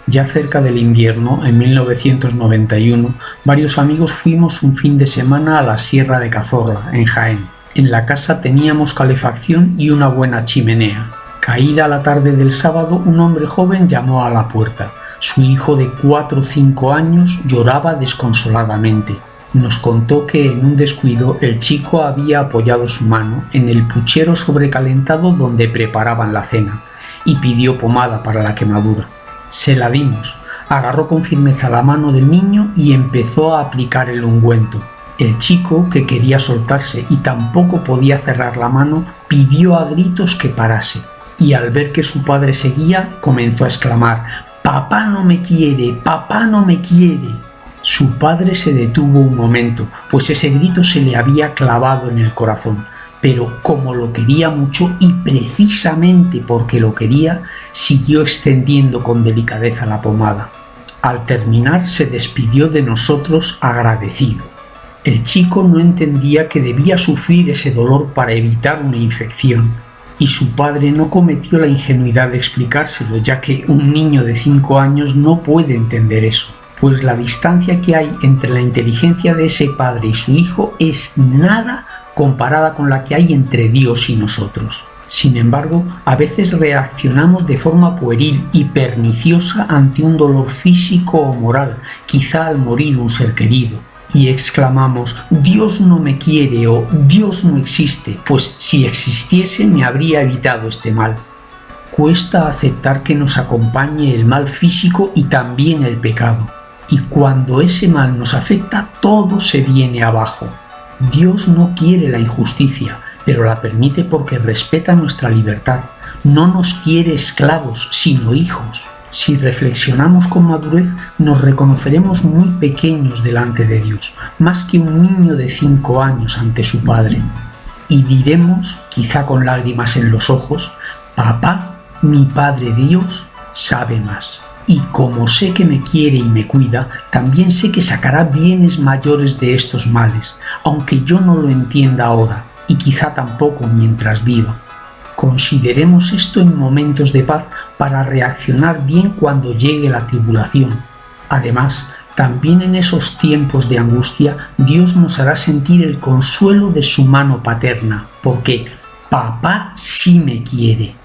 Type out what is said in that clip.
Ya cerca del invierno, en 1991, varios amigos fuimos un fin de semana a la Sierra de Cazorla, en Jaén. En la casa teníamos calefacción y una buena chimenea. Caída la tarde del sábado, un hombre joven llamó a la puerta. Su hijo de 4 o 5 años lloraba desconsoladamente. Nos contó que en un descuido el chico había apoyado su mano en el puchero sobrecalentado donde preparaban la cena y pidió pomada para la quemadura. Se la dimos. Agarró con firmeza la mano del niño y empezó a aplicar el ungüento. El chico, que quería soltarse y tampoco podía cerrar la mano, pidió a gritos que parase. Y al ver que su padre seguía, comenzó a exclamar: «¡Papá no me quiere! ¡Papá no me quiere!». Su padre se detuvo un momento, pues ese grito se le había clavado en el corazón. Pero como lo quería mucho y precisamente porque lo quería, siguió extendiendo con delicadeza la pomada. Al terminar se despidió de nosotros agradecido. El chico no entendía que debía sufrir ese dolor para evitar una infección, y su padre no cometió la ingenuidad de explicárselo, ya que un niño de 5 años no puede entender eso, pues la distancia que hay entre la inteligencia de ese padre y su hijo es nada comparada con la que hay entre Dios y nosotros. Sin embargo, a veces reaccionamos de forma pueril y perniciosa ante un dolor físico o moral, quizá al morir un ser querido, y exclamamos: «Dios no me quiere» o «Dios no existe, pues si existiese me habría evitado este mal». Cuesta aceptar que nos acompañe el mal físico y también el pecado, y cuando ese mal nos afecta todo se viene abajo. Dios no quiere la injusticia, pero la permite porque respeta nuestra libertad. No nos quiere esclavos, sino hijos. Si reflexionamos con madurez, nos reconoceremos muy pequeños delante de Dios, más que un niño de 5 años ante su padre. Y diremos, quizá con lágrimas en los ojos: «Papá, mi Padre Dios, sabe más. Y como sé que me quiere y me cuida, también sé que sacará bienes mayores de estos males, aunque yo no lo entienda ahora, y quizá tampoco mientras viva». Consideremos esto en momentos de paz para reaccionar bien cuando llegue la tribulación. Además, también en esos tiempos de angustia, Dios nos hará sentir el consuelo de su mano paterna, porque papá sí me quiere.